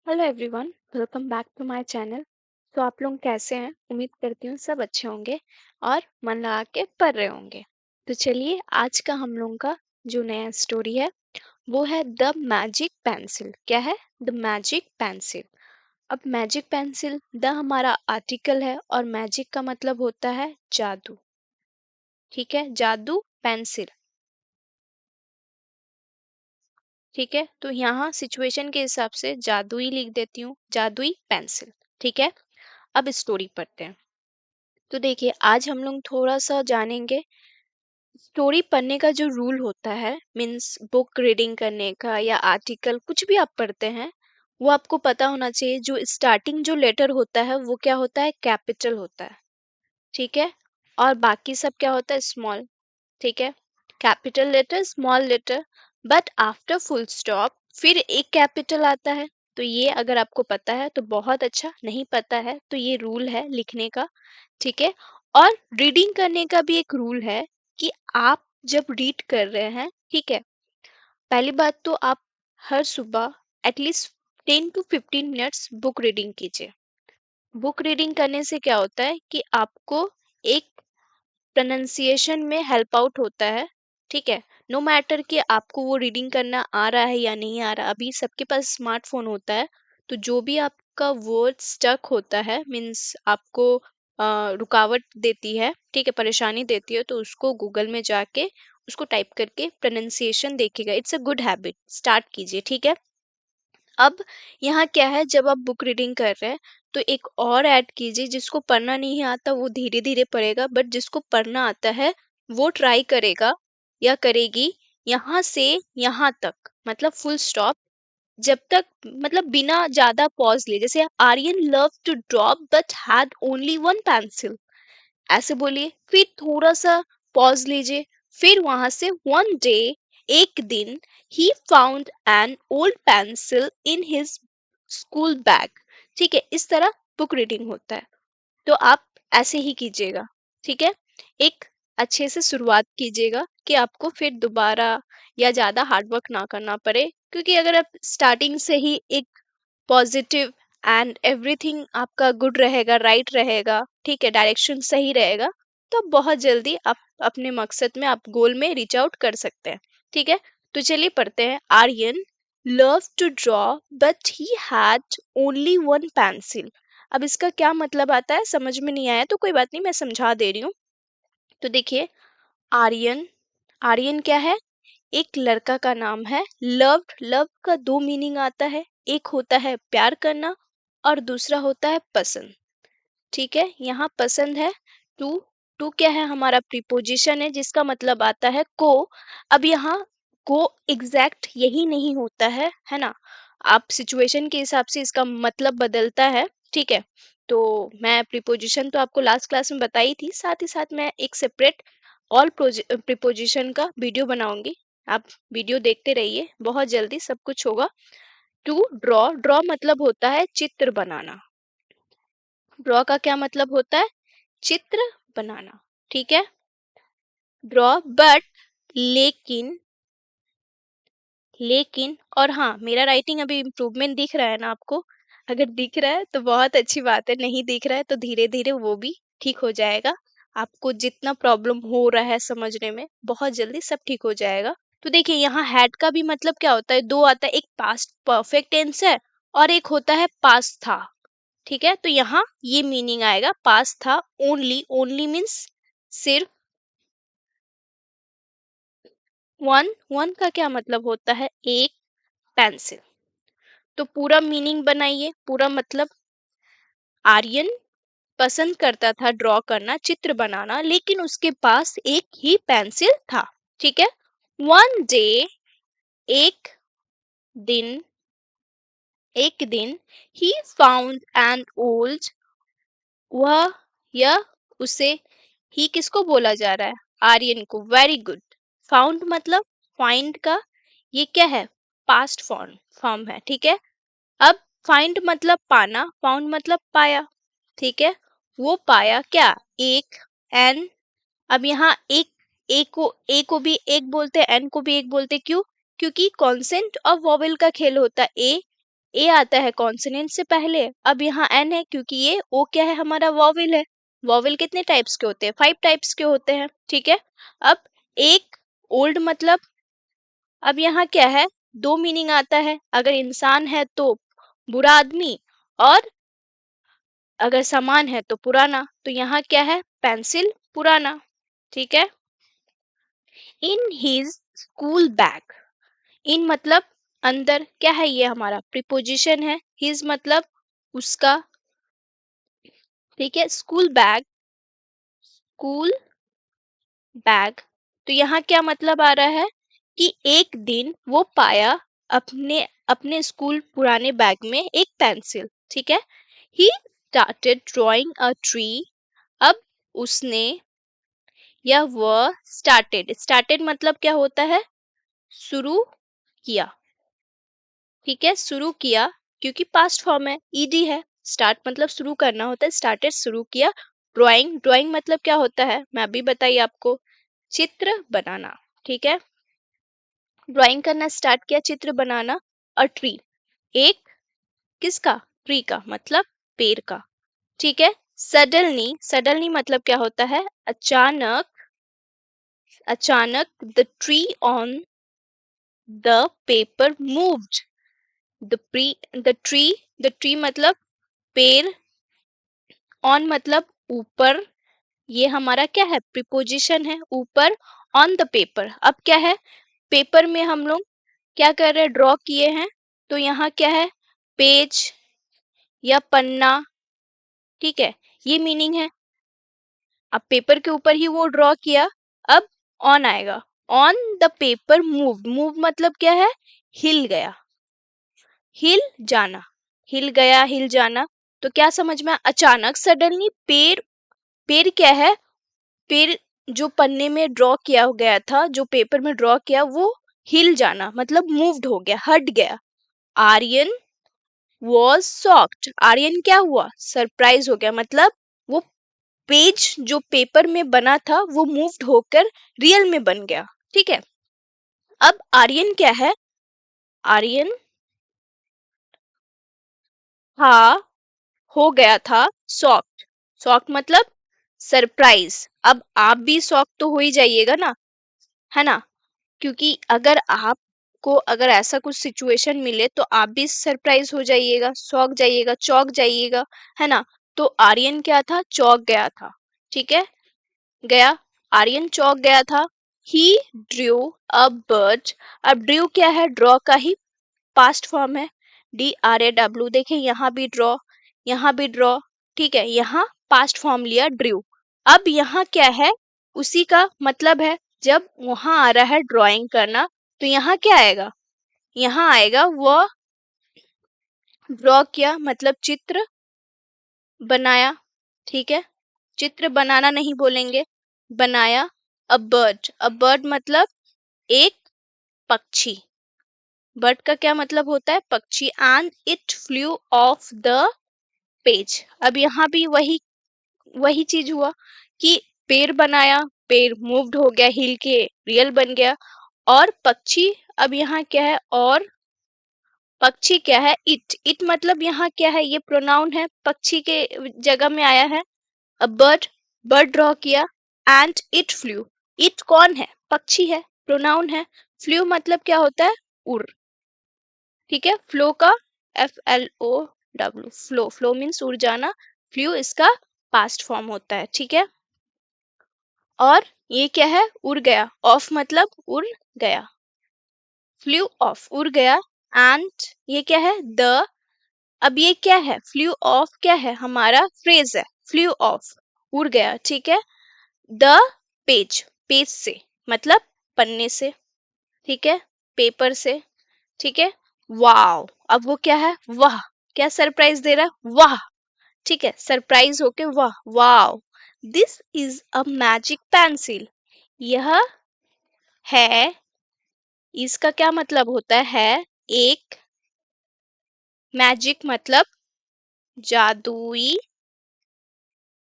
Hello everyone, welcome back to my channel. तो आप लोग कैसे हैं? उम्मीद करती हूँ सब अच्छे होंगे और मन लगा के पढ़ रहे होंगे। तो चलिए आज का हम लोगों का जो नया स्टोरी है वो है द मैजिक पेंसिल। क्या है? The magic pencil. अब मैजिक पेंसिल द हमारा आर्टिकल है और मैजिक का मतलब होता है जादू। ठीक है, जादू पेंसिल। ठीक है, तो यहाँ सिचुएशन के हिसाब से जादुई लिख देती हूँ, जादुई पेंसिल। ठीक है, अब स्टोरी पढ़ते हैं। तो देखिए आज हम लोग थोड़ा सा जानेंगे स्टोरी पढ़ने का जो रूल होता है, मीन्स बुक रीडिंग करने का या आर्टिकल कुछ भी आप पढ़ते हैं वो आपको पता होना चाहिए। जो स्टार्टिंग जो लेटर होता है वो क्या होता है? कैपिटल होता है। ठीक है, और बाकी सब क्या होता है? स्मॉल। ठीक है, capital letter small letter, but after full stop फिर एक कैपिटल आता है। तो ये अगर आपको पता है तो बहुत अच्छा, नहीं पता है तो ये रूल है लिखने का। ठीक है, और रीडिंग करने का भी एक रूल है कि आप जब रीड कर रहे हैं, ठीक है, पहली बात तो आप हर सुबह at least 10 to 15 minutes book reading कीजिए। बुक रीडिंग करने से क्या होता है कि आपको एक प्रोनाउंसिएशन में हेल्प आउट होता है। ठीक है, नो मैटर कि आपको वो रीडिंग करना आ रहा है या नहीं आ रहा, अभी सबके पास स्मार्टफोन होता है। तो जो भी आपका वर्ड स्टक होता है, मीन्स आपको रुकावट देती है, ठीक है, परेशानी देती है, तो उसको गूगल में जाके उसको टाइप करके प्रोनाउंसिएशन देखिएगा। It's a good habit, start कीजिए। ठीक है, अब यहाँ क्या है, जब आप बुक रीडिंग कर रहे हैं तो एक और ऐड कीजिए। जिसको पढ़ना नहीं आता वो धीरे धीरे पढ़ेगा, बट जिसको पढ़ना आता है वो ट्राई करेगा या करेगी यहाँ से यहाँ तक, मतलब फुल स्टॉप, जब तक मतलब बिना ज्यादा पॉज लिए। जैसे Aryan love to draw but had only one pencil, ऐसे बोलिए, फिर थोड़ा सा पॉज लीजिए, फिर वहां से वन डे, एक दिन, he found an old pencil in his school bag. ठीक है, इस तरह बुक रीडिंग होता है। तो आप ऐसे ही कीजिएगा। ठीक है, एक अच्छे से शुरुआत कीजिएगा कि आपको फिर दोबारा या ज्यादा हार्डवर्क ना करना पड़े। क्योंकि अगर आप स्टार्टिंग से ही एक पॉजिटिव एंड एवरीथिंग आपका गुड रहेगा, राइट रहेगा, ठीक है, डायरेक्शन सही रहेगा, तो बहुत जल्दी आप अपने मकसद में, आप गोल में रीच आउट कर सकते हैं। ठीक है, तो चलिए पढ़ते हैं। Aryan love to draw but he had only one pencil. अब इसका क्या मतलब आता है समझ में नहीं आया तो कोई बात नहीं, मैं समझा दे रही हूँ। तो देखिए, आर्यन, आर्यन क्या है? एक लड़का का नाम है। लव, लव का दो मीनिंग आता है, एक होता है प्यार करना और दूसरा होता है पसंद। ठीक है, यहाँ पसंद है टू। टू क्या है? हमारा प्रीपोजिशन है जिसका मतलब आता है को। अब यहाँ को एग्जैक्ट यही नहीं होता है ना, आप सिचुएशन के हिसाब से इसका मतलब बदलता है। ठीक है, तो मैं प्रीपोजिशन तो आपको लास्ट क्लास में बताई थी, साथ ही साथ मैं एक सेपरेट ऑल प्रीपोजिशन का वीडियो बनाऊंगी। आप वीडियो देखते रहिए, बहुत जल्दी सब कुछ होगा। टू ड्रॉ, ड्रॉ मतलब होता है चित्र बनाना। ड्रॉ का क्या मतलब होता है? चित्र बनाना। ठीक है, ड्रॉ बट, लेकिन, लेकिन, और हाँ, मेरा राइटिंग अभी इम्प्रूवमेंट दिख रहा है ना आपको? अगर दिख रहा है तो बहुत अच्छी बात है, नहीं दिख रहा है तो धीरे धीरे वो भी ठीक हो जाएगा। आपको जितना प्रॉब्लम हो रहा है समझने में, बहुत जल्दी सब ठीक हो जाएगा। तो देखिए, यहाँ हैड का भी मतलब क्या होता है? दो आता है, एक पास्ट परफेक्ट टेंस है और एक होता है पास्ट था। ठीक है, तो यहाँ ये मीनिंग आएगा, पास था। ओनली, ओनली मीन्स सिर्फ। वन, वन का क्या मतलब होता है? एक पेंसिल। तो पूरा मीनिंग बनाइए, पूरा मतलब, आर्यन पसंद करता था ड्रॉ करना, चित्र बनाना, लेकिन उसके पास एक ही पेंसिल था। ठीक है, वन डे, एक दिन, एक दिन, ही फाउंड एन ओल्ड, वह, यह, उसे, ही किसको बोला जा रहा है? आर्यन को। Very good. फाउंड मतलब, फाइंड का ये क्या है? पास्ट फॉर्म, फॉर्म है। ठीक है, अब फाइंड मतलब पाना, फाउंड मतलब पाया। ठीक है, वो पाया क्या? एक, एन। अब यहाँ एक, ए को भी एक बोलते हैं, एन को भी एक बोलते हैं। क्यों? क्योंकि कॉन्सेंट और वॉवेल का खेल होता है। ए ए आता है कॉन्सोनेंट से पहले, अब यहाँ एन है क्योंकि ये ओ क्या है, हमारा वॉवेल है। वॉवेल कितने टाइप्स के होते हैं, 5 टाइप्स के होते हैं, ठीक है। अब एक ओल्ड मतलब, अब यहाँ क्या है, दो मीनिंग आता है, अगर इंसान है तो बुरा आदमी, और अगर सामान है तो पुराना, तो यहाँ क्या है, पेंसिल पुराना, ठीक है। इन हिज स्कूल बैग, इन मतलब अंदर, क्या है ये हमारा प्रीपोजिशन है, हिज मतलब उसका, ठीक है। स्कूल बैग, स्कूल बैग, तो यहाँ क्या मतलब आ रहा है कि एक दिन वो पाया अपने अपने स्कूल पुराने बैग में एक पेंसिल, ठीक है। He started drawing a tree, अब उसने या वह स्टार्टेड, स्टार्टेड मतलब क्या होता है, शुरू किया, ठीक है, शुरू किया, क्योंकि पास्ट फॉर्म है, ईडी है, स्टार्ट मतलब शुरू करना होता है, स्टार्टेड शुरू किया। ड्राइंग, ड्राइंग मतलब क्या होता है, मैं अभी बताइए आपको, चित्र बनाना, ठीक है। ड्राइंग करना स्टार्ट किया, चित्र बनाना। अ ट्री, एक किसका, ट्री का मतलब पेड़ का, ठीक है। सडनली, सडनली मतलब क्या होता है, अचानक, अचानक, the tree on the paper moved, the tree मतलब पेड़, ऑन मतलब ऊपर, ये हमारा क्या है, प्रीपोजिशन है, ऊपर, ऑन द पेपर, अब क्या है, पेपर में हम लोग क्या कर रहे हैं, ड्रॉ किए हैं, तो यहाँ क्या है, पेज या पन्ना, ठीक है, ये मीनिंग है। अब पेपर के ऊपर ही वो ड्रॉ किया, अब ऑन आएगा, on the paper move, move मतलब क्या है, हिल गया, हिल जाना, हिल गया, हिल जाना, तो क्या समझ में, अचानक सडनली पेड़, पेड़ क्या है, पेड़ जो पन्ने में ड्रॉ किया गया था, जो पेपर में ड्रॉ किया, वो हिल जाना मतलब मूव्ड हो गया, हट गया। आर्यन वॉज शॉक्ड, आर्यन क्या हुआ, सरप्राइज हो गया, मतलब वो पेज जो पेपर में बना था वो मूव्ड होकर रियल में बन गया, ठीक है। अब आर्यन क्या है, आर्यन हाँ हो गया था शॉक्ड, शॉक्ड मतलब सरप्राइज, अब आप भी शॉक तो हो ही जाइएगा ना, है ना, क्योंकि अगर आपको अगर ऐसा कुछ सिचुएशन मिले तो आप भी सरप्राइज हो जाइएगा, शॉक जाइएगा, चौक जाइएगा, है ना। तो आर्यन क्या था, चौक गया था, ठीक है, गया, आर्यन चौक गया था। ही ड्रू अ बर्ड, अब ड्रू क्या है, ड्रॉ का ही पास्ट फॉर्म है, DRAW, देखिए यहाँ भी ड्रॉ, यहाँ भी ड्रॉ, ठीक है, यहाँ पास्ट फॉर्म लिया ड्रू। अब यहाँ क्या है, उसी का मतलब है, जब वहां आ रहा है ड्राइंग करना, तो यहाँ क्या आएगा, यहाँ आएगा वह ड्रॉ किया मतलब चित्र बनाया, ठीक है, चित्र बनाना नहीं बोलेंगे, बनाया। अ बर्ड मतलब एक पक्षी, बर्ड का क्या मतलब होता है, पक्षी, and it flew off the page, अब यहाँ भी वही वही चीज हुआ कि पेड़ बनाया, पेड़ मूव्ड हो गया, हिल के रियल बन गया, और पक्षी, अब यहाँ क्या है, और पक्षी क्या है, इट मतलब यहाँ क्या है, ये प्रोनाउन है, पक्षी के जगह में आया है। अ बर्ड, बर्ड ड्रॉ किया, एंड इट फ्लू, इट कौन है, पक्षी है, प्रोनाउन है। फ्लू मतलब क्या होता है, उड़, ठीक है, फ्लो का FLO W, flow, flow means उड़ जाना, फ्लू इसका पास्ट फॉर्म होता है, ठीक है। और ये क्या है, उड़ गया, ऑफ मतलब उड़ गया, फ्लू ऑफ उड़ गया, एंड ये क्या है, द, अब ये क्या है, फ्लू ऑफ क्या है, हमारा फ्रेज है, फ्लू ऑफ उड़ गया, ठीक है। द पेज, पेज से मतलब पन्ने से, ठीक है, पेपर से, ठीक है। वाओ, अब वो क्या है, वाह, क्या सरप्राइज दे रहा है, वाह, ठीक है, सरप्राइज होके वाह, wow, this is a magic pencil, यह है, इसका क्या मतलब होता है, एक, मैजिक मतलब जादुई,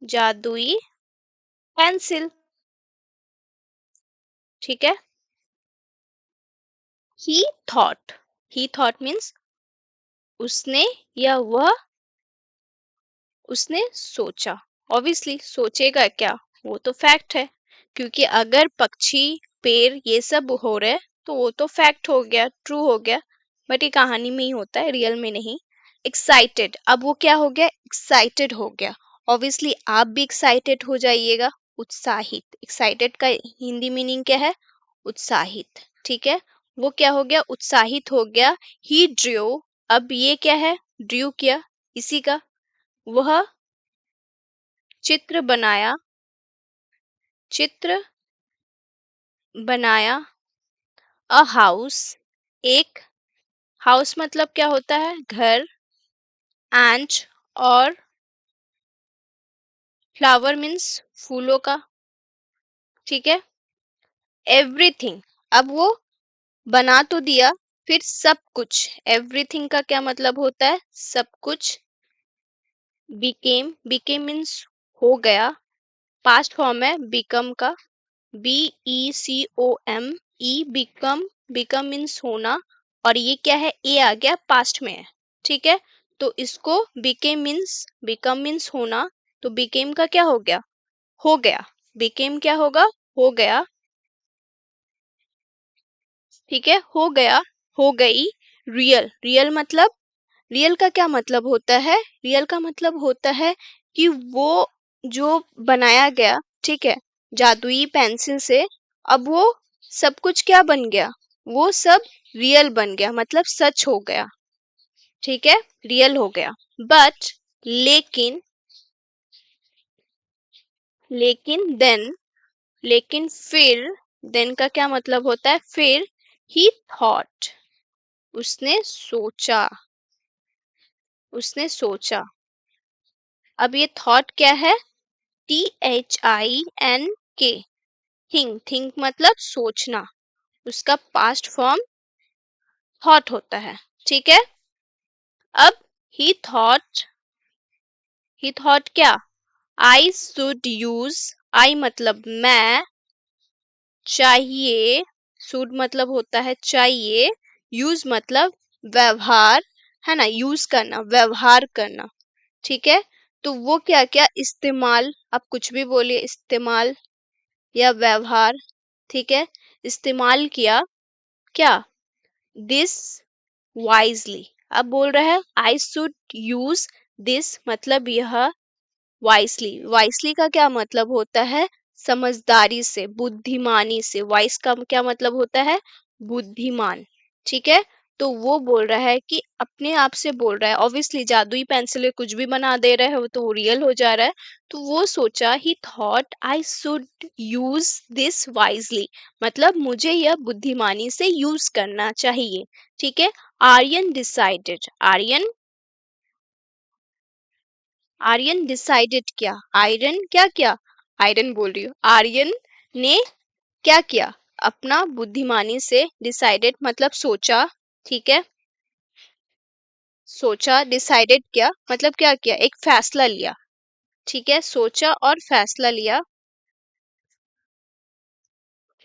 जादुई पेंसिल, ठीक है। ही थॉट, ही थॉट मीन्स उसने या वह उसने सोचा। ऑब्वियसली सोचेगा क्या, वो तो फैक्ट है, क्योंकि अगर पक्षी पेड़ ये सब हो रहे तो वो तो फैक्ट हो गया, ट्रू हो गया। बट ये कहानी में ही होता है, रियल में नहीं। एक्साइटेड, अब वो क्या हो गया, एक्साइटेड हो गया। ऑब्वियसली आप भी एक्साइटेड हो जाइएगा। उत्साहित, एक्साइटेड का हिंदी मीनिंग क्या है, उत्साहित। ठीक है, वो क्या हो गया, उत्साहित हो गया। ही ड्रू, अब ये क्या है, ड्रू किया, इसी का। वह चित्र बनाया, चित्र बनाया। अ हाउस, एक, हाउस मतलब क्या होता है, घर। एंड, और फ्लावर मीन्स फूलों का। ठीक है, एवरीथिंग, अब वो बना तो दिया, फिर सब कुछ। एवरीथिंग का क्या मतलब होता है, सब कुछ। बिकेम मीन्स हो गया, पास्ट फॉर्म है बिकम का। BECOM, बिकम मीन्स होना। और ये क्या है, ए आ गया, पास्ट में है। ठीक है, तो इसको बिकम मीन्स होना। तो बिकेम का क्या हो गया, हो गया। बिकेम क्या होगा, हो गया। ठीक है, हो गया, हो गई। रियल मतलब, रियल का क्या मतलब होता है, रियल का मतलब होता है कि वो जो बनाया गया, ठीक है, जादुई पेंसिल से, अब वो सब कुछ क्या बन गया, वो सब रियल बन गया, मतलब सच हो गया। ठीक है, रियल हो गया। बट, लेकिन, देन, लेकिन फिर, देन का क्या मतलब होता है, फिर। ही थॉट, उसने सोचा, उसने सोचा। अब ये थॉट क्या है, THINK, थिंक मतलब सोचना। उसका पास्ट फॉर्म थॉट होता है। ठीक है, अब ही थॉट, क्या, आई शुड यूज, आई मतलब मैं, चाहिए, शुड मतलब होता है चाहिए, यूज मतलब व्यवहार, है ना, यूज करना, व्यवहार करना। ठीक है, तो वो क्या क्या, इस्तेमाल, आप कुछ भी बोलिए, इस्तेमाल या व्यवहार। ठीक है, इस्तेमाल किया, क्या, दिस वाइजली। अब बोल रहा है आई शुड यूज दिस, मतलब यह वाइसली। वाइसली का क्या मतलब होता है, समझदारी से, बुद्धिमानी से। वाइस का क्या मतलब होता है, बुद्धिमान। ठीक है, तो वो बोल रहा है कि अपने आप से बोल रहा है। ऑब्वियसली जादुई पेंसिल से कुछ भी बना दे रहा है, वो तो रियल हो जा रहा है। तो वो सोचा, ही thought I should use this wisely, मतलब मुझे यह बुद्धिमानी से यूज करना चाहिए। ठीक है, आर्यन डिसाइडेड, आर्यन डिसाइडेड क्या, आयरन क्या किया, आयरन बोल रही हूँ, आर्यन ने क्या किया, अपना बुद्धिमानी से, डिसाइडेड मतलब सोचा। ठीक है, सोचा, डिसाइडेड किया मतलब क्या किया, एक फैसला लिया। ठीक है, सोचा और फैसला लिया।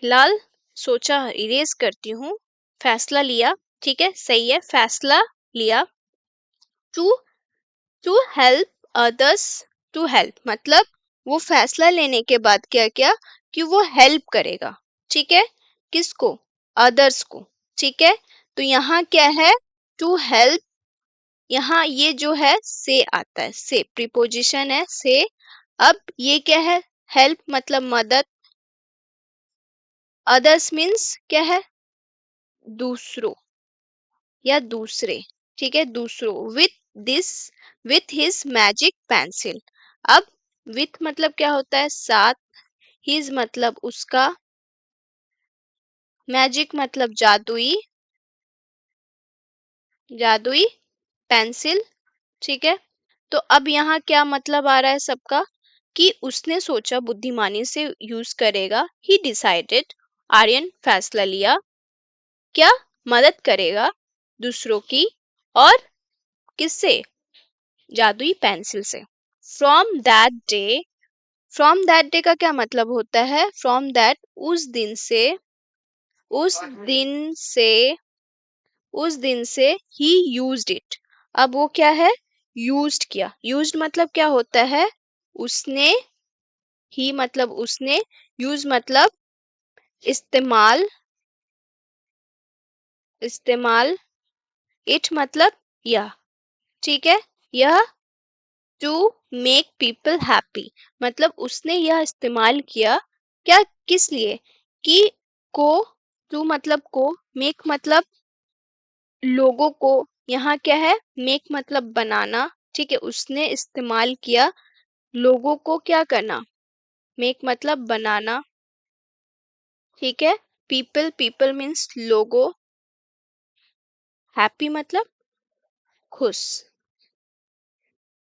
फिलहाल सोचा इरेज करती हूँ, फैसला लिया। ठीक है, सही है, फैसला लिया। To to help others, to help मतलब वो फैसला लेने के बाद क्या किया, कि वो हेल्प करेगा। ठीक है, किसको, अदर्स को। ठीक है, तो यहाँ क्या है, टू हेल्प, यहाँ ये जो है से आता है, से प्रीपोजिशन है, से। अब ये क्या है, हेल्प मतलब मदद, अदर्स मीन्स क्या है, दूसरों या दूसरे। ठीक है, दूसरों, with this, with his magic pencil. अब विथ मतलब क्या होता है, साथ। हिज मतलब उसका, मैजिक मतलब जादुई, जादुई पेंसिल। ठीक है, तो अब यहाँ क्या मतलब आ रहा है सबका, कि उसने सोचा, बुद्धिमानी से यूज करेगा। ही डिसाइडेड, आर्यन फैसला लिया, क्या, मदद करेगा दूसरों की, और किससे, जादुई पेंसिल से। From that day, from that day का क्या मतलब होता है, फ्रॉम दैट, उस दिन से, उस दिन से, उस दिन से ही यूज्ड इट, अब वो क्या है, यूज्ड किया। यूज्ड मतलब क्या होता है, उसने, ही मतलब उसने, यूज मतलब इस्तेमाल, इस्तेमाल, इट मतलब यह, ठीक है, यह टू मेक पीपल हैप्पी, मतलब उसने यह इस्तेमाल किया, क्या, किस लिए, कि, को, टू मतलब को, मेक मतलब लोगों को, यहाँ क्या है, मेक मतलब बनाना, ठीक है, उसने इस्तेमाल किया लोगों को क्या करना, मेक मतलब बनाना, ठीक है, पीपल, पीपल मीन्स लोगो, हैप्पी मतलब खुश,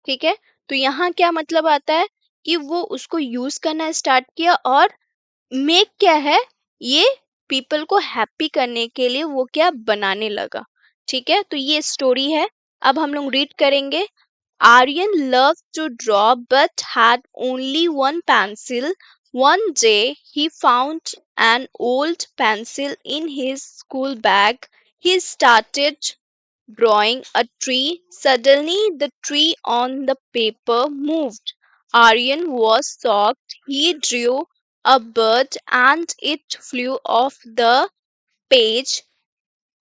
ठीक है। तो यहाँ क्या मतलब आता है कि वो उसको यूज करना स्टार्ट किया, और मेक क्या है, ये पीपल को हैप्पी करने के लिए वो क्या बनाने लगा, ठीक है। तो ये स्टोरी है। अब हम लोग रीड करेंगे। Aryan loved to draw but had only one pencil. One day he found an old pencil in his school bag. He started drawing a tree. Suddenly, the tree on the paper moved. Aryan was shocked. He drew a bird and it flew off the page.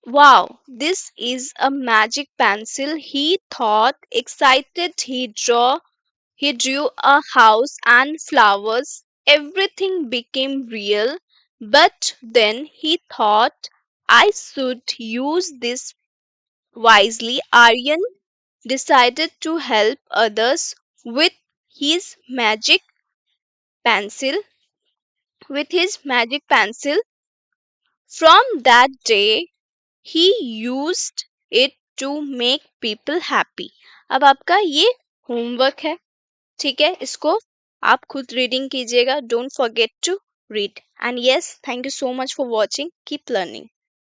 Wow, this is a magic pencil, he thought. Excited, he drew a house and flowers. Everything became real. But then he thought, I should use this wisely. Aryan decided to help others with his magic pencil. With his magic pencil. From that day, he used it to make people happy. अब आपका ये homework है, ठीक है, इसको आप खुद reading कीजिएगा. Don't forget to read. And yes, thank you so much for watching. Keep learning.